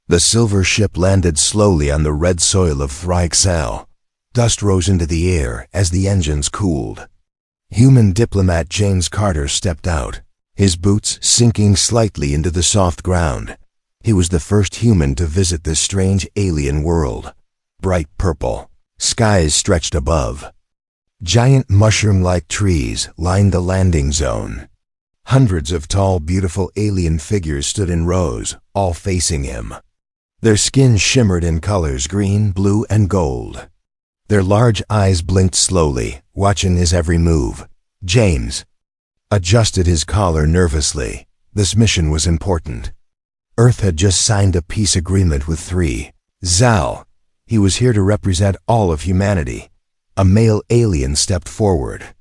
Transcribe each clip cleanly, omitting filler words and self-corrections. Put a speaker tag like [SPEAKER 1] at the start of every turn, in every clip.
[SPEAKER 1] The silver ship landed slowly on the red soil of Thryxel. Dust rose into the air as the engines cooled. Human diplomat James Carter stepped out, his boots sinking slightly into the soft ground. He was the first human to visit this strange alien world. Bright purple, skies stretched above. Giant mushroom-like trees lined the landing zone. Hundreds of tall, beautiful alien figures stood in rows, all facing him. Their skin shimmered in colors green, blue, and gold. Their large eyes blinked slowly, watching his every move. James adjusted his collar nervously. This mission was important. Earth had just signed a peace agreement with Thryxel. He was here to represent all of humanity. A male alien stepped forward.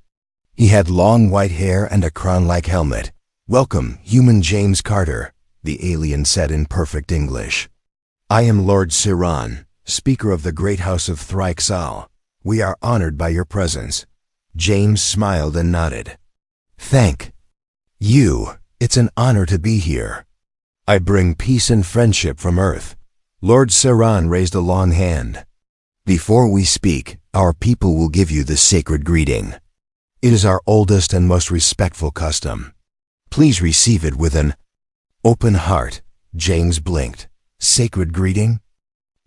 [SPEAKER 1] He had long white hair and a crown-like helmet. "Welcome, human James Carter," the alien said in perfect English. "I am Lord Siran, Speaker of the Great House of Thryxel. We are honored by your presence." James smiled and nodded. "Thank you. It's an honor to be here. I bring peace and friendship from Earth." Lord Siran raised a long hand. "Before we speak, our people will give you this sacred greeting. It is our oldest and most respectful custom. Please receive it with an open heart." James blinked. "Sacred greeting?"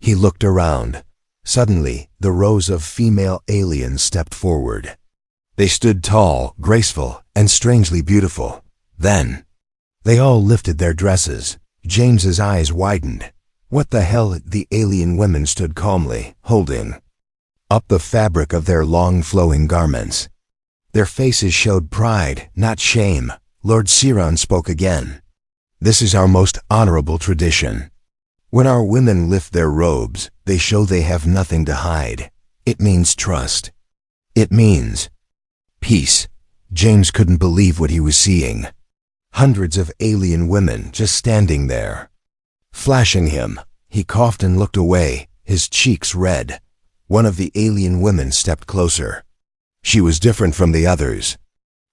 [SPEAKER 1] He looked around. Suddenly, the rows of female aliens stepped forward. They stood tall, graceful, and strangely beautiful. Then, they all lifted their dresses. James's eyes widened. What the hell? The alien women stood calmly, holding up the fabric of their long flowing garments. Their faces showed pride, not shame. Lord Siran spoke again. "This is our most honorable tradition. When our women lift their robes, they show they have nothing to hide. It means trust. It means peace." James couldn't believe what he was seeing. Hundreds of alien women just standing there, flashing him. He coughed and looked away, his cheeks red. One of the alien women stepped closer. She was different from the others.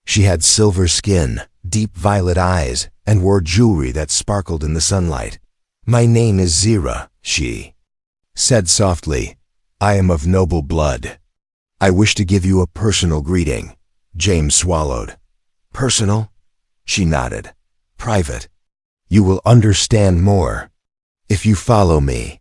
[SPEAKER 1] She had silver skin, deep violet eyes, and wore jewelry that sparkled in the sunlight. "My name is Zira," she said softly. "I am of noble blood. I wish to give you a personal greeting." James swallowed. "Personal?" She nodded. "Private. You will understand more if you follow me."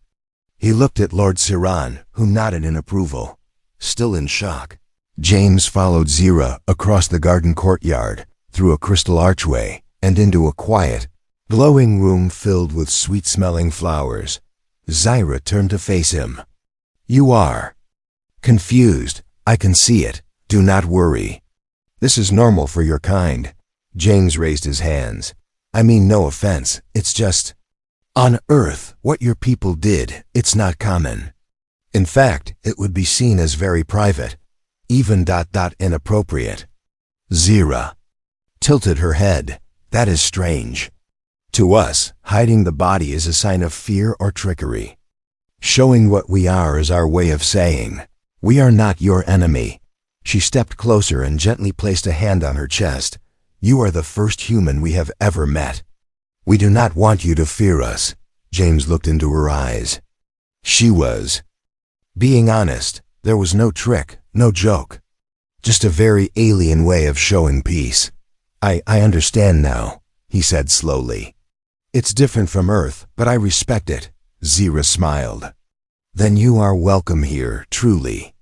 [SPEAKER 1] He looked at Lord Siran, who nodded in approval. Still in shock, James followed Zira across the garden courtyard, through a crystal archway, and into a quiet, glowing room filled with sweet-smelling flowers. Zira turned to face him. "You are confused. I can see it. Do not worry. This is normal for your kind." James raised his hands. "I mean no offense. It's just, on Earth, what your people did, it's not common. In fact, it would be seen as very private, even inappropriate." Zira tilted her head. "That is strange. To us, hiding the body is a sign of fear or trickery. Showing what we are is our way of saying, we are not your enemy." She stepped closer and gently placed a hand on her chest. "You are the first human we have ever met. We do not want you to fear us." James looked into her eyes. She was being honest. There was no trick, no joke. Just a very alien way of showing peace. I understand now," he said slowly. "It's different from Earth, but I respect it." Zira smiled. "Then you are welcome here, truly."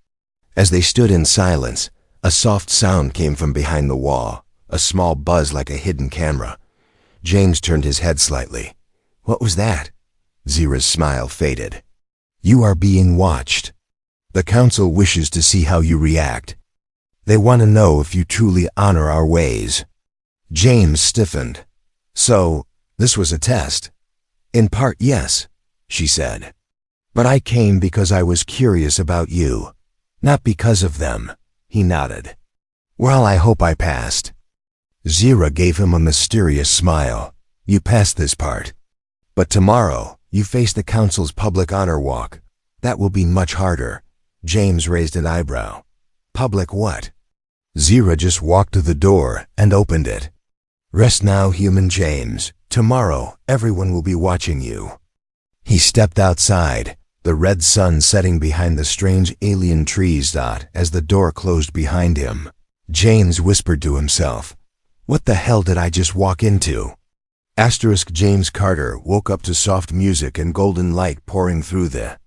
[SPEAKER 1] As they stood in silence, a soft sound came from behind the wall, a small buzz like a hidden camera. James turned his head slightly. "What was that?" Zira's smile faded. "You are being watched. The council wishes to see how you react. They want to know if you truly honor our ways." James stiffened. "So, this was a test?" "In part, yes," she said. "But I came because I was curious about you, not because of them." He nodded. "Well, I hope I passed." Zira gave him a mysterious smile. "You passed this part. But tomorrow, you face the council's public honor walk. That will be much harder." James raised an eyebrow. "Public what?" Zira just walked to the door and opened it. "Rest now, human James. Tomorrow, everyone will be watching you." He stepped outside, the red sun setting behind the strange alien trees. As the door closed behind him, James whispered to himself, "What the hell did I just walk into?" James Carter woke up to soft music and golden light pouring through the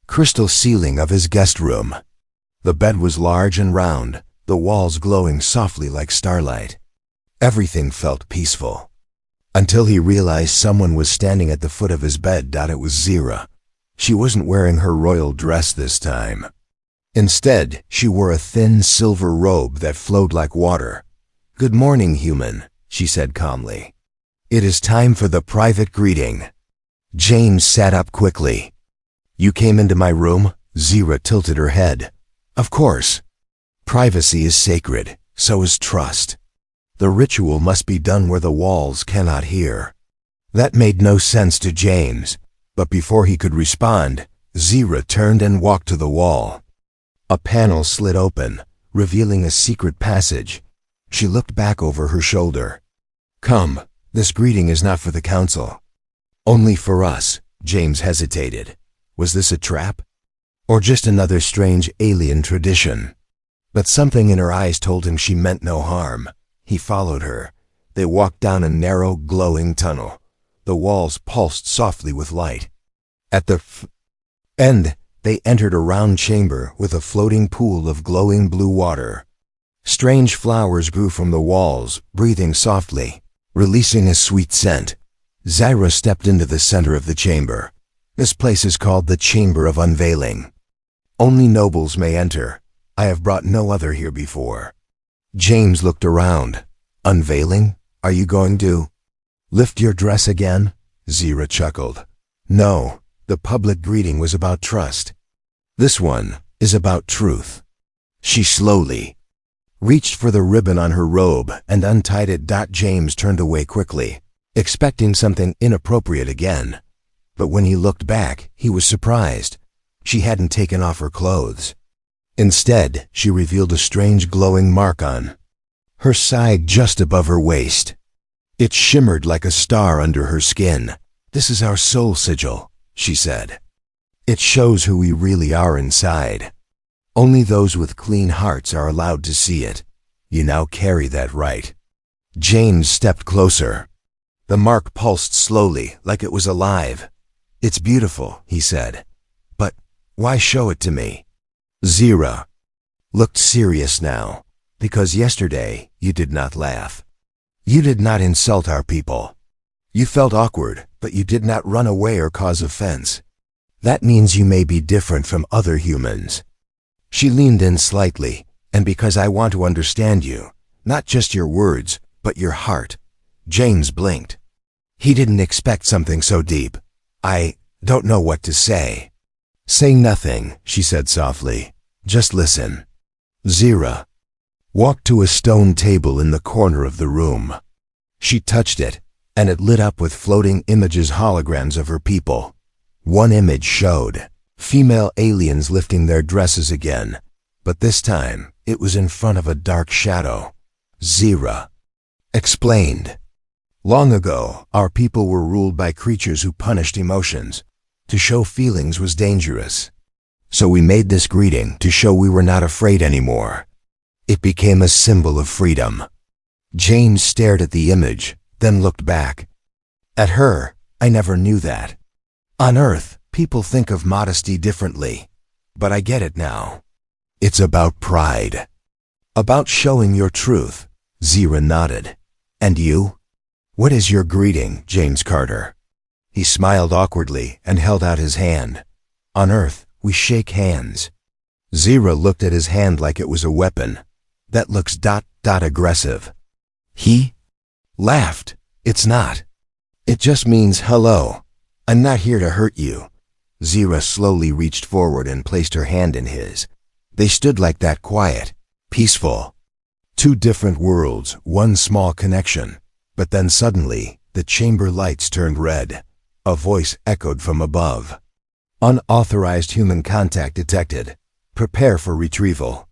[SPEAKER 1] crystal ceiling of his guest room. The bed was large and round, the walls glowing softly like starlight. Everything felt peaceful. Until he realized someone was standing at the foot of his bed. It was Zira. She wasn't wearing her royal dress this time. Instead, she wore a thin silver robe that flowed like water. "Good morning, human," she said calmly. "It is time for the private greeting." James sat up quickly. "You came into my room?" Zira tilted her head. "Of course. Privacy is sacred, so is trust. The ritual must be done where the walls cannot hear." That made no sense to James, but before he could respond, Zira turned and walked to the wall. A panel slid open, revealing a secret passage. She looked back over her shoulder. "Come, this greeting is not for the council. Only for us." James hesitated. Was this a trap? Or just another strange alien tradition? But something in her eyes told him she meant no harm. He followed her. They walked down a narrow, glowing tunnel. The walls pulsed softly with light. At the end, they entered a round chamber with a floating pool of glowing blue water. Strange flowers grew from the walls, breathing softly, releasing a sweet scent. Zira stepped into the center of the chamber. "This place is called the Chamber of Unveiling. Only nobles may enter. I have brought no other here before." James looked around. "Unveiling? Are you going to lift your dress again?" Zira chuckled. "No, the public greeting was about trust. This one is about truth." She slowly reached for the ribbon on her robe and untied it. James turned away quickly, expecting something inappropriate again. But when he looked back, he was surprised. She hadn't taken off her clothes. Instead, she revealed a strange glowing mark on her side just above her waist. It shimmered like a star under her skin. "This is our soul sigil," she said. "It shows who we really are inside. Only those with clean hearts are allowed to see it. You now carry that right." James stepped closer. The mark pulsed slowly, like it was alive. "It's beautiful," he said. "But why show it to me?" Zira looked serious now. "Because yesterday you did not laugh. You did not insult our people. You felt awkward, but you did not run away or cause offense. That means you may be different from other humans." She leaned in slightly. "And because I want to understand you, not just your words, but your heart." James blinked. He didn't expect something so deep. "I don't know what to say." "Say nothing," she said softly. "Just listen." Zira walked to a stone table in the corner of the room. She touched it, and it lit up with floating images, holograms of her people. One image showed female aliens lifting their dresses again, but this time it was in front of a dark shadow. Zira explained, "Long ago, our people were ruled by creatures who punished emotions. To show feelings was dangerous. So we made this greeting to show we were not afraid anymore. It became a symbol of freedom." James stared at the image, then looked back. At her, "I never knew that. On Earth, people think of modesty differently. But I get it now. It's about pride. About showing your truth." Zira nodded. "And you? What is your greeting, James Carter?" He smiled awkwardly and held out his hand. "On Earth, we shake hands." Zira looked at his hand like it was a weapon. "That looks aggressive." He laughed. "It's not. It just means hello. I'm not here to hurt you." Zira slowly reached forward and placed her hand in his. They stood like that, quiet, peaceful. Two different worlds, one small connection. But then suddenly, the chamber lights turned red. A voice echoed from above. "Unauthorized human contact detected. Prepare for retrieval."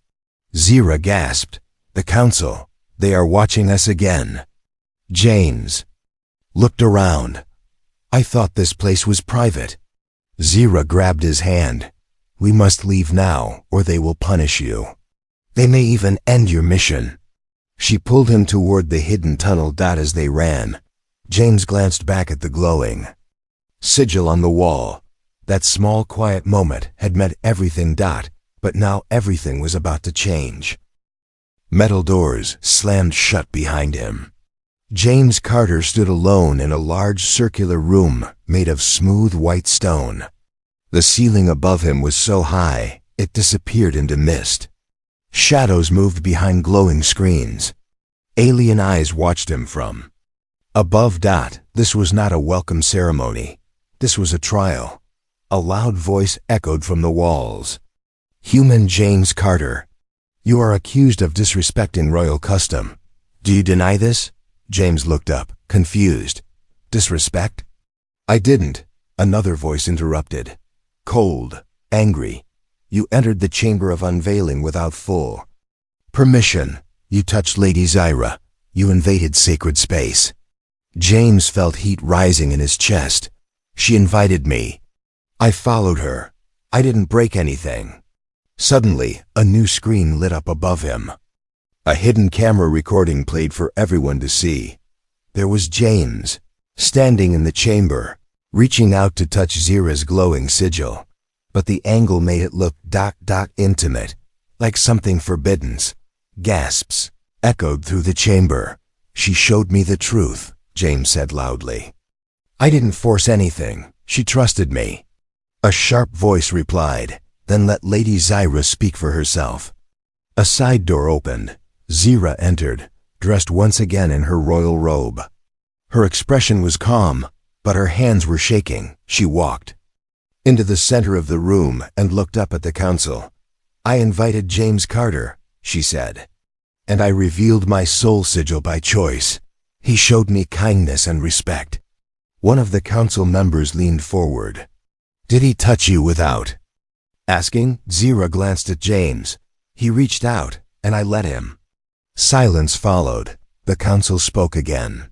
[SPEAKER 1] Zira gasped. "The council. They are watching us again." James looked around. "I thought this place was private." Zira grabbed his hand. We must leave now, or they will punish you. They may even end your mission. She pulled him toward the hidden tunnel. As they ran, James glanced back at the glowing sigil on the wall. That small, quiet moment had meant everything. But now everything was about to change. Metal doors slammed shut behind him. James Carter stood alone in a large circular room made of smooth white stone. The ceiling above him was so high, it disappeared into mist. Shadows moved behind glowing screens. Alien eyes watched him from above. This was not a welcome ceremony. This was a trial. A loud voice echoed from the walls. Human James Carter, you are accused of disrespecting royal custom. Do you deny this? James looked up, confused. Disrespect? I didn't, another voice interrupted. Cold, angry. You entered the chamber of unveiling without full permission. You touched Lady Zira. You invaded sacred space. James felt heat rising in his chest. She invited me. I followed her. I didn't break anything. Suddenly, a new screen lit up above him. A hidden camera recording played for everyone to see. There was James, standing in the chamber, reaching out to touch Zira's glowing sigil. But the angle made it look intimate, like something forbidden. Gasps echoed through the chamber. She showed me the truth, James said loudly. I didn't force anything. She trusted me. A sharp voice replied, then let Lady Zira speak for herself. A side door opened. Zira entered, dressed once again in her royal robe. Her expression was calm, but her hands were shaking. She walked into the center of the room and looked up at the council. I invited James Carter, she said, and I revealed my soul sigil by choice. He showed me kindness and respect. One of the council members leaned forward. Did he touch you without asking? Zira glanced at James. He reached out, and I let him. Silence followed. The council spoke again.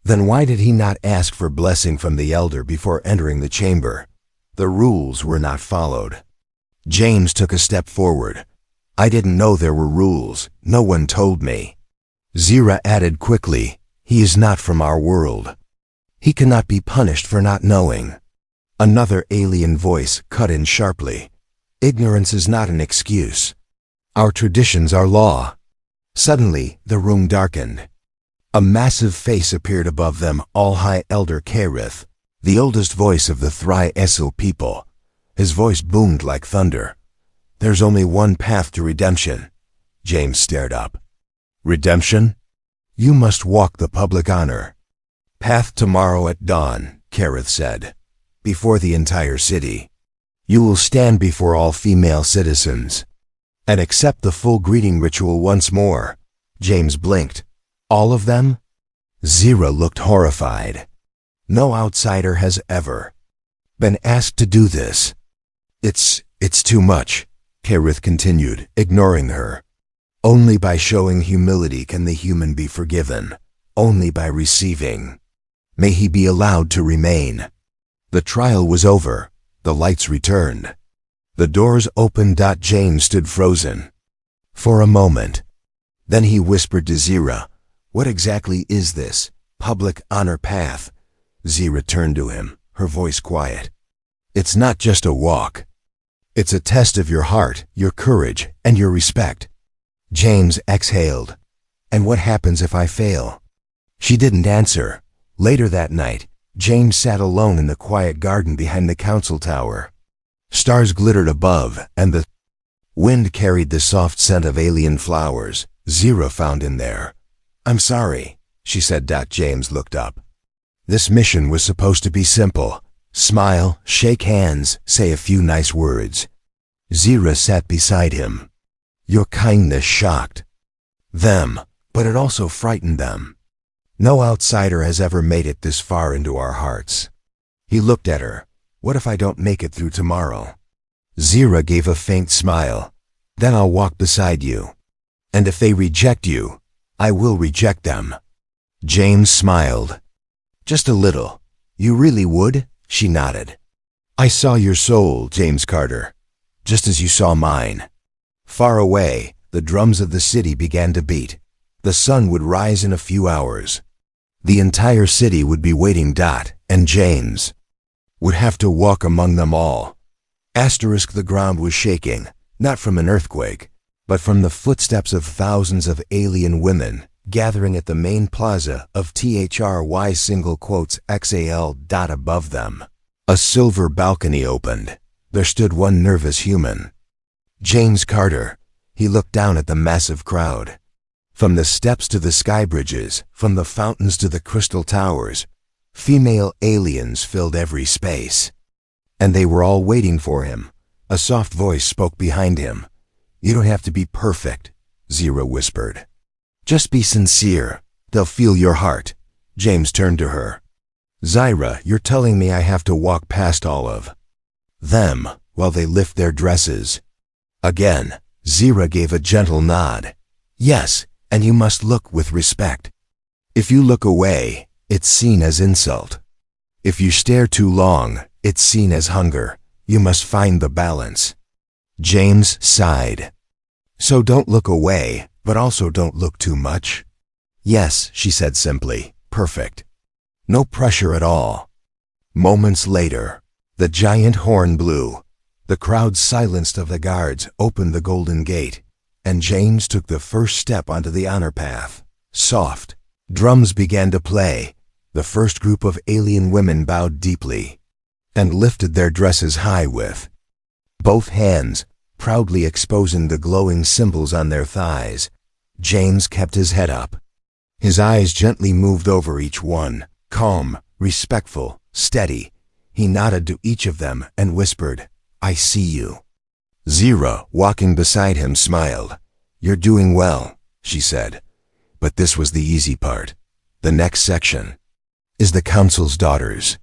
[SPEAKER 1] Then why did he not ask for blessing from the elder before entering the chamber? The rules were not followed. James took a step forward. I didn't know there were rules. No one told me. Zira added quickly, he is not from our world. He cannot be punished for not knowing. Another alien voice cut in sharply. Ignorance is not an excuse. Our traditions are law. Suddenly, the room darkened. A massive face appeared above them, All-High Elder Kareth, the oldest voice of the Thri-Esil people. His voice boomed like thunder. There's only one path to redemption. James stared up. Redemption? You must walk the public honor path tomorrow at dawn, Kareth said, before the entire city. You will stand before all female citizens and accept the full greeting ritual once more. James blinked. All of them? Zira looked horrified. No outsider has ever been asked to do this. It's too much, Kareth continued, ignoring her. Only by showing humility can the human be forgiven. Only by receiving. May he be allowed to remain. The trial was over. The lights returned. The doors opened. James stood frozen for a moment. Then he whispered to Zira, what exactly is this public honor path? Zira turned to him, her voice quiet. It's not just a walk. It's a test of your heart, your courage, and your respect. James exhaled. And what happens if I fail? She didn't answer. Later that night, James sat alone in the quiet garden behind the council tower. Stars glittered above, and the wind carried the soft scent of alien flowers Zira found in there. I'm sorry, she said. James looked up. This mission was supposed to be simple. Smile, shake hands, say a few nice words. Zira sat beside him. Your kindness shocked them, but it also frightened them. No outsider has ever made it this far into our hearts. He looked at her. What if I don't make it through tomorrow? Zira gave a faint smile. Then I'll walk beside you. And if they reject you, I will reject them. James smiled. Just a little. You really would? She nodded. I saw your soul, James Carter, just as you saw mine. Far away, the drums of the city began to beat. The sun would rise in a few hours. The entire city would be waiting. And James would have to walk among them all. The ground was shaking, not from an earthquake, but from the footsteps of thousands of alien women gathering at the main plaza of THRY XAL. Above them, a silver balcony opened. There stood one nervous human. James Carter. He looked down at the massive crowd. From the steps to the sky bridges, from the fountains to the crystal towers, female aliens filled every space. And they were all waiting for him. A soft voice spoke behind him. You don't have to be perfect, Zira whispered. Just be sincere. They'll feel your heart. James turned to her. Zira, you're telling me I have to walk past all of them while they lift their dresses? Again, Zira gave a gentle nod. Yes, and you must look with respect. If you look away, it's seen as insult. If you stare too long, it's seen as hunger. You must find the balance. James sighed. So don't look away, but also don't look too much. Yes, she said simply. Perfect. No pressure at all. Moments later, the giant horn blew. The crowd silenced of the guards opened the golden gate, and James took the first step onto the honor path. Soft. Drums began to play. The first group of alien women bowed deeply and lifted their dresses high with both hands, proudly exposing the glowing symbols on their thighs. James kept his head up. His eyes gently moved over each one, calm, respectful, steady. He nodded to each of them and whispered, I see you. Zira, walking beside him, smiled. You're doing well, she said. But this was the easy part. The next section is the council's daughters.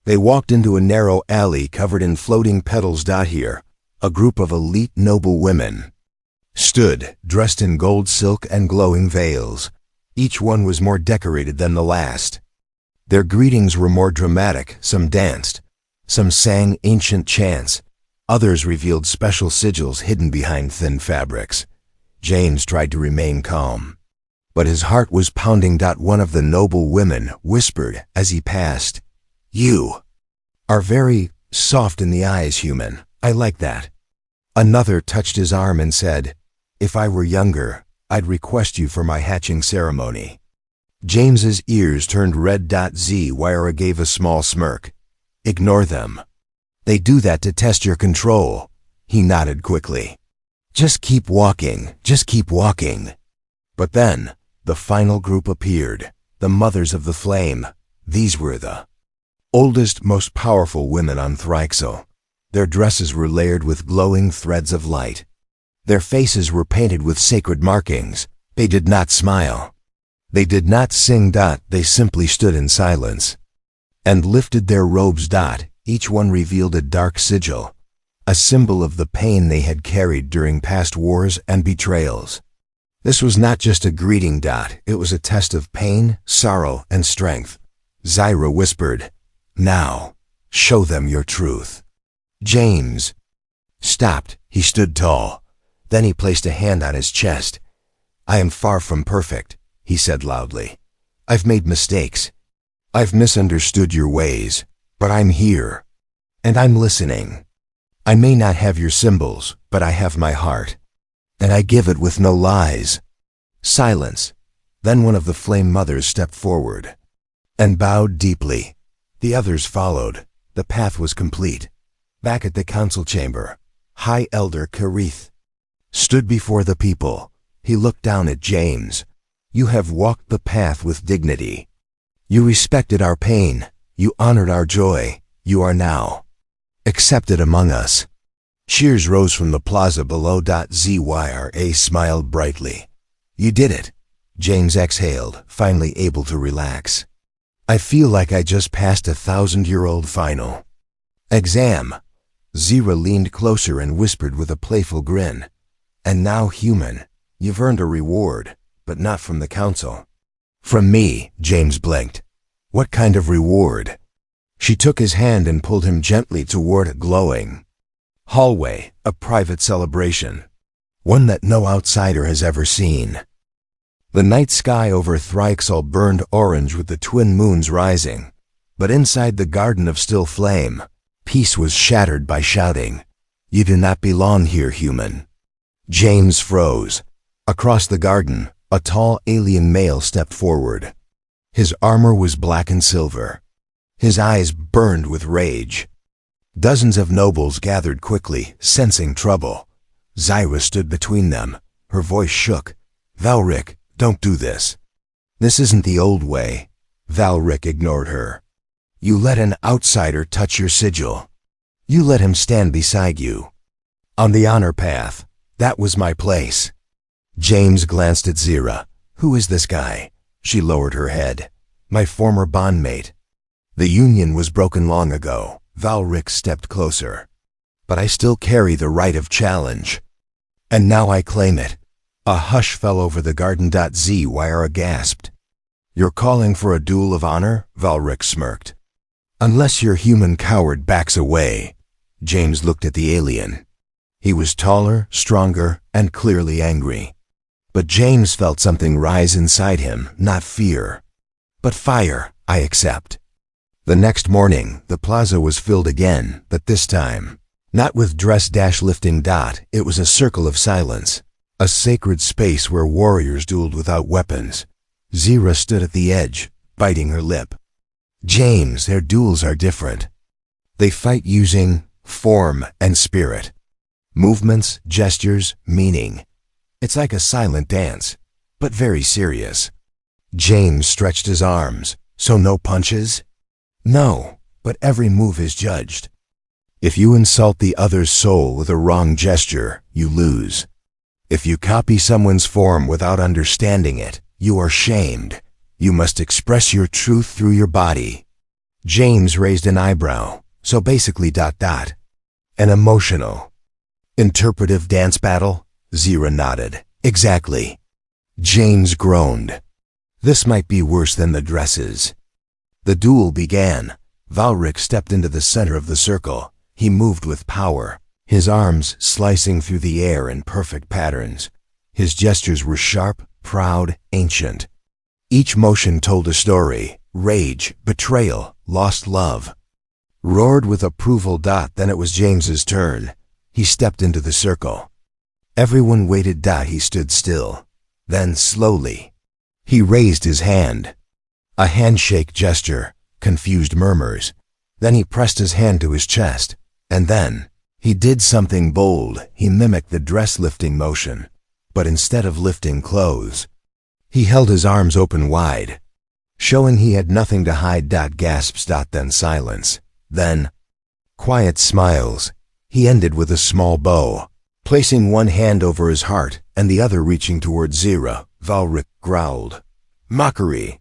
[SPEAKER 1] They walked into a narrow alley covered in floating petals. Here, a group of elite noble women stood, dressed in gold silk and glowing veils. Each one was more decorated than the last. Their greetings were more dramatic. Some danced, some sang ancient chants, others revealed special sigils hidden behind thin fabrics. James tried to remain calm, but his heart was pounding. One of the noble women whispered as he passed, You are very soft in the eyes, human. I like that. Another touched his arm and said, If I were younger, I'd request you for my hatching ceremony. James's ears turned red. Zira gave a small smirk. Ignore them. They do that to test your control. He nodded quickly. Just keep walking, just keep walking. But then, the final group appeared, the mothers of the flame. These were the oldest, most powerful women on Thryxel. Their dresses were layered with glowing threads of light. Their faces were painted with sacred markings. They did not smile. They did not sing. They simply stood in silence and lifted their robes. Each one revealed a dark sigil, a symbol of the pain they had carried during past wars and betrayals. This was not just a greeting. It was a test of pain, sorrow, and strength. Zira whispered, Now, show them your truth. James stopped. He stood tall. Then he placed a hand on his chest. I am far from perfect, he said loudly. I've made mistakes. I've misunderstood your ways, but I'm here, and I'm listening. I may not have your symbols, but I have my heart, and I give it with no lies. Silence. Then one of the flame mothers stepped forward and bowed deeply. The others followed. The path was complete. Back at the council chamber, High Elder Karith stood before the people. He looked down at James. You have walked the path with dignity. You respected our pain. You honored our joy. You are now accepted among us. Cheers rose from the plaza below. Zyra smiled brightly. You did it. James exhaled, finally able to relax. I feel like I just passed a 1,000-year-old final exam. Zira leaned closer and whispered with a playful grin. And now, human, you've earned a reward, but not from the council. From me, James blinked. What kind of reward? She took his hand and pulled him gently toward a glowing hallway, a private celebration, one that no outsider has ever seen. The night sky over Thryxall burned orange with the twin moons rising, but inside the garden of still flame, peace was shattered by shouting, "You do not belong here, human." James froze. Across the garden, a tall alien male stepped forward. His armor was black and silver. His eyes burned with rage. Dozens of nobles gathered quickly, sensing trouble. Zyra stood between them. Her voice shook. "Valric, don't do this. This isn't the old way." Valric ignored her. "You let an outsider touch your sigil. You let him stand beside you. On the honor path, that was my place." James glanced at Zyra. "Who is this guy?" She lowered her head. "My former bondmate. The union was broken long ago." Valric stepped closer. "But I still carry the right of challenge. And now I claim it." A hush fell over the garden. Zyra gasped. "You're calling for a duel of honor?" Valric smirked. "Unless your human coward backs away." James looked at the alien. He was taller, stronger, and clearly angry. But James felt something rise inside him, not fear, but fire. "I accept." The next morning, the plaza was filled again, but this time, not with dress-lifting. It was a circle of silence, a sacred space where warriors dueled without weapons. Zyra stood at the edge, biting her lip. "James, their duels are different. They fight using form and spirit. Movements, gestures, meaning. It's like a silent dance, but very serious." James stretched his arms. "So no punches?" "No, but every move is judged. If you insult the other's soul with a wrong gesture, you lose. If you copy someone's form without understanding it, you are shamed. You must express your truth through your body." James raised an eyebrow. "So basically ... an emotional, interpretive dance battle?" Zyra nodded. "Exactly." James groaned. This might be worse than the dresses. The duel began. Valric stepped into the center of the circle. He moved with power, his arms slicing through the air in perfect patterns. His gestures were sharp, proud, ancient. Each motion told a story: rage, betrayal, lost love. Roared with approval. Then it was James's turn. He stepped into the circle. Everyone waited. He stood still. Then slowly, he raised his hand. A handshake gesture, confused murmurs. Then he pressed his hand to his chest. And then, he did something bold. He mimicked the dress-lifting motion. But instead of lifting clothes, he held his arms open wide, showing he had nothing to hide. Gasps. Then silence. Then, quiet smiles. He ended with a small bow, placing one hand over his heart and the other reaching toward Zyra. Valric growled, "Mockery."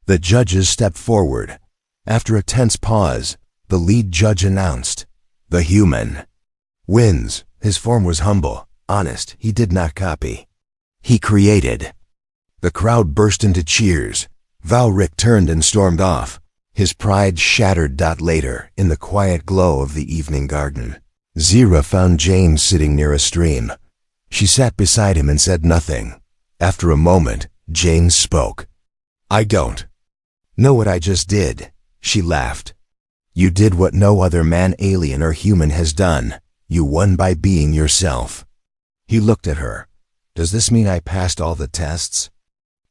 [SPEAKER 1] The judges stepped forward. After a tense pause, the lead judge announced, "The human wins." His form was humble, honest. He did not copy. He created. The crowd burst into cheers. Valric turned and stormed off, his pride shattered. Later, in the quiet glow of the evening garden, Zyra found James sitting near a stream. She sat beside him and said nothing. After a moment, James spoke. "I don't know what I just did." She laughed. "You did what no other man, alien or human, has done. You won by being yourself." He looked at her. "Does this mean I passed all the tests?"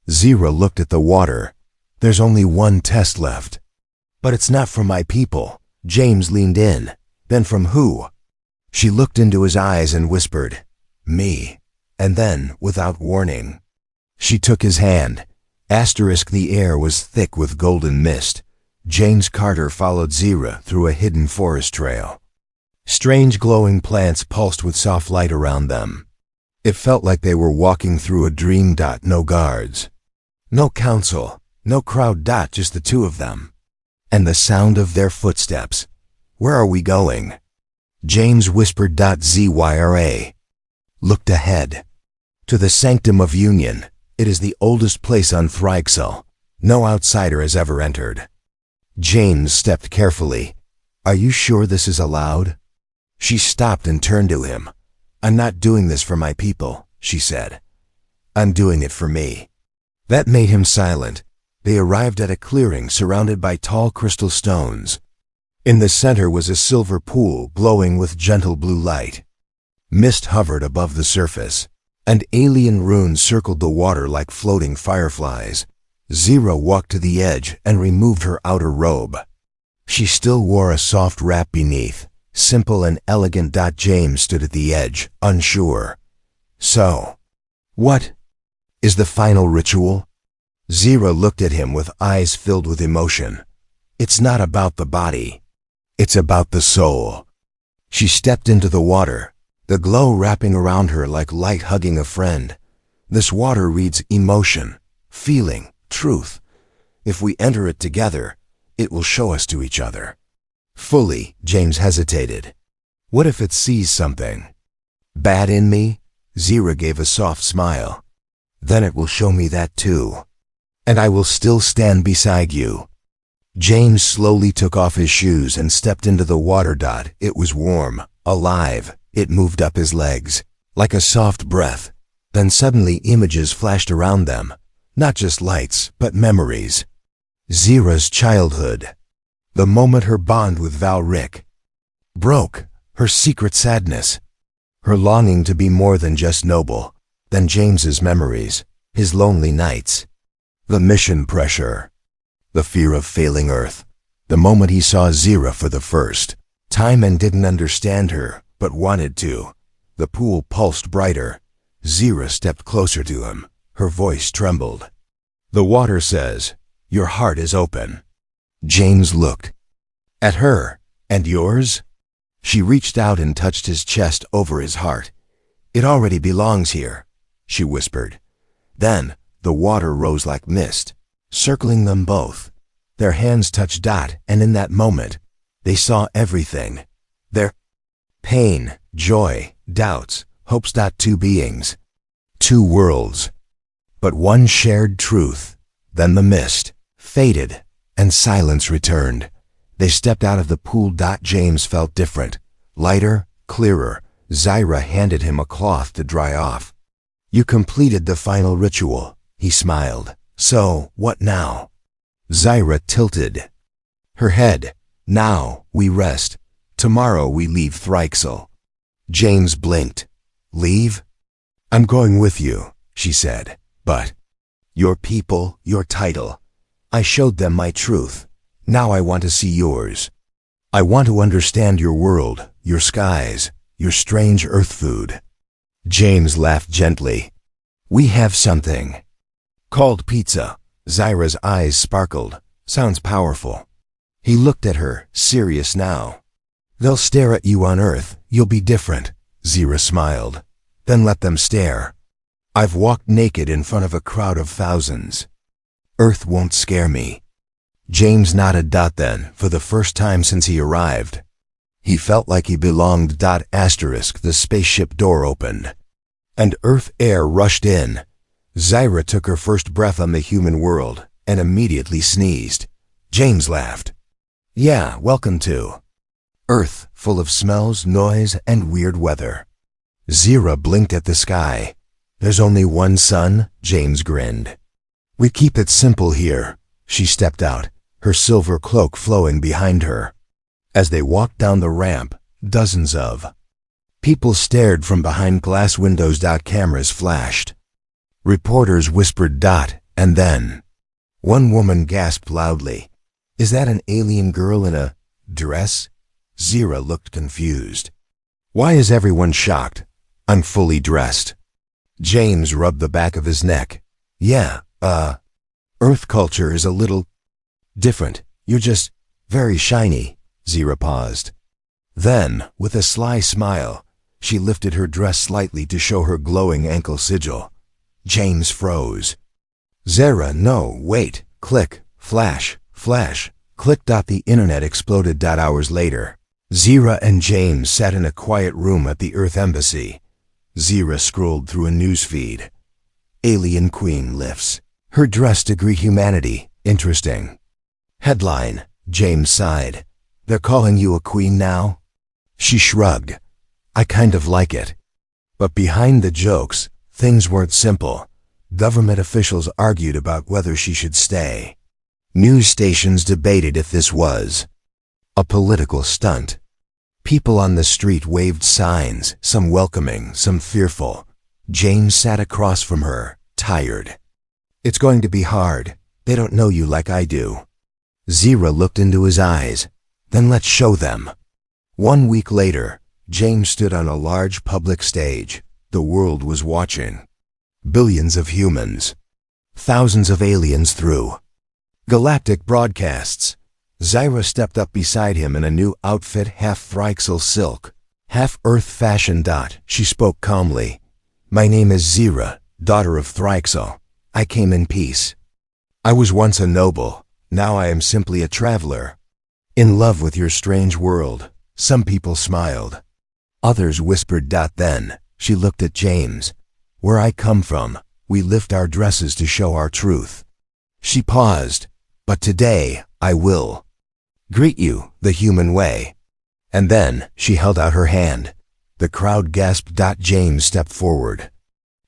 [SPEAKER 1] Zyra looked at the water. "There's only one test left." "But it's not from my people." James leaned in. "Then from who?" She looked into his eyes and whispered, "Me." And then, without warning, she took his hand. The air was thick with golden mist. James Carter followed Zyra through a hidden forest trail. Strange glowing plants pulsed with soft light around them. It felt like they were walking through a dream. No guards, no council, no crowd. Just the two of them. And the sound of their footsteps. "Where are we going?" James whispered. Zyra looked ahead. "To the Sanctum of Union. It is the oldest place on Thryxall. No outsider has ever entered." James stepped carefully. Are you sure this is allowed? She stopped and turned to him. I'm not doing this for my people, she said. I'm doing it for me. That made him silent. They arrived at a clearing surrounded by tall crystal stones. In the center was a silver pool glowing with gentle blue light. Mist hovered above the surface, and alien runes circled the water like floating fireflies. Zira walked to the edge and removed her outer robe. She still wore a soft wrap beneath, simple and elegant. James stood at the edge, unsure. So, what is the final ritual? Zira looked at him with eyes filled with emotion. It's not about the body. It's about the soul. She stepped into the water, the glow wrapping around her like light hugging a friend. This water reads emotion, feeling, truth. If we enter it together, it will show us to each other. Fully, James hesitated. What if it sees something bad in me? Zira gave a soft smile. Then it will show me that too. And I will still stand beside you. James slowly took off his shoes and stepped into the water. It was warm, alive. It moved up his legs, like a soft breath. Then suddenly images flashed around them. Not just lights, but memories. Zira's childhood. The moment her bond with Valric broke, her secret sadness, her longing to be more than just noble. Then James's memories, his lonely nights, the mission pressure, the fear of failing Earth. The moment he saw Zira for the first time and didn't understand her, but wanted to. The pool pulsed brighter. Zira stepped closer to him. Her voice trembled. The water says, your heart is open. James looked at her. And yours? She reached out and touched his chest over his heart. It already belongs here, she whispered. Then the water rose like mist, circling them both. Their hands touched. And in that moment, they saw everything. Their pain, joy, doubts, hopes. Two beings, two worlds, but one shared truth. Then the mist faded, and silence returned. They stepped out of the pool. James felt different, lighter, clearer. Zira handed him a cloth to dry off. You completed the final ritual, he smiled. So, what now? Zira tilted her head. Now, we rest. Tomorrow we leave Thrixel. James blinked. Leave? I'm going with you, she said. But your people, your title. I showed them my truth. Now I want to see yours. I want to understand your world, your skies, your strange earth food. James laughed gently. We have something called pizza. Zira's eyes sparkled. Sounds powerful. He looked at her, serious now. They'll stare at you on Earth. You'll be different. Zira smiled. Then let them stare. I've walked naked in front of a crowd of thousands. Earth won't scare me. James nodded. Then, for the first time since he arrived, he felt like he belonged. The spaceship door opened, and Earth air rushed in. Zira took her first breath on the human world and immediately sneezed. James laughed. Yeah, welcome to Earth, full of smells, noise, and weird weather. Zira blinked at the sky. There's only one sun, James grinned. We keep it simple here. She stepped out, her silver cloak flowing behind her. As they walked down the ramp, dozens of people stared from behind glass windows. Cameras flashed. Reporters whispered. And then one woman gasped loudly. Is that an alien girl in a dress? Zira looked confused. Why is everyone shocked? I'm fully dressed. James rubbed the back of his neck. Yeah, Earth culture is a little different. You're just very shiny. Zira paused. Then, with a sly smile, she lifted her dress slightly to show her glowing ankle sigil. James froze. Zira, no, wait. Click, flash, flash, click. The internet exploded. Hours later, Zira and James sat in a quiet room at the Earth Embassy. Zira scrolled through a news feed. Alien Queen lifts her dress to greet humanity. Interesting. Headline, James sighed. They're calling you a queen now? She shrugged. I kind of like it. But behind the jokes, things weren't simple. Government officials argued about whether she should stay. News stations debated if this was a political stunt. People on the street waved signs, some welcoming, some fearful. James sat across from her, tired. It's going to be hard. They don't know you like I do. Zira looked into his eyes. Then let's show them. 1 week later, James stood on a large public stage. The world was watching. Billions of humans. Thousands of aliens through Galactic broadcasts. Zira stepped up beside him in a new outfit, half Phryxel silk, half Earth fashion. She spoke calmly. My name is Zira, daughter of Phryxel. I came in peace. I was once a noble. Now I am simply a traveler. In love with your strange world. Some people smiled. Others whispered. Then she looked at James. Where I come from, we lift our dresses to show our truth. She paused. But today, I will greet you the human way. And then she held out her hand. The crowd gasped. James stepped forward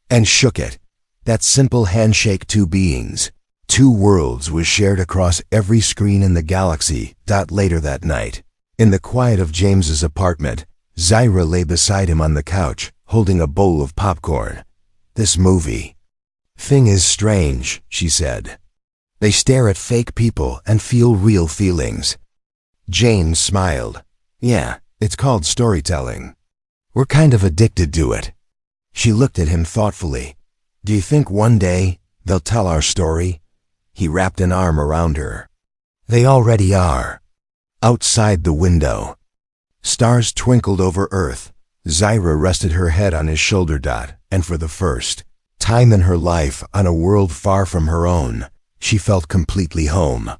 [SPEAKER 1] and shook it. That simple handshake, two beings, two worlds, was shared across every screen in the galaxy. Later that night, in the quiet of James's apartment, Zira lay beside him on the couch, holding a bowl of popcorn. This movie thing is strange, she said. They stare at fake people and feel real feelings. James smiled. Yeah, it's called storytelling. We're kind of addicted to it. She looked at him thoughtfully. Do you think one day they'll tell our story? He wrapped an arm around her. They already are. Outside the window, stars twinkled over Earth. Zira rested her head on his shoulder. And for the first time in her life, on a world far from her own, she felt completely home.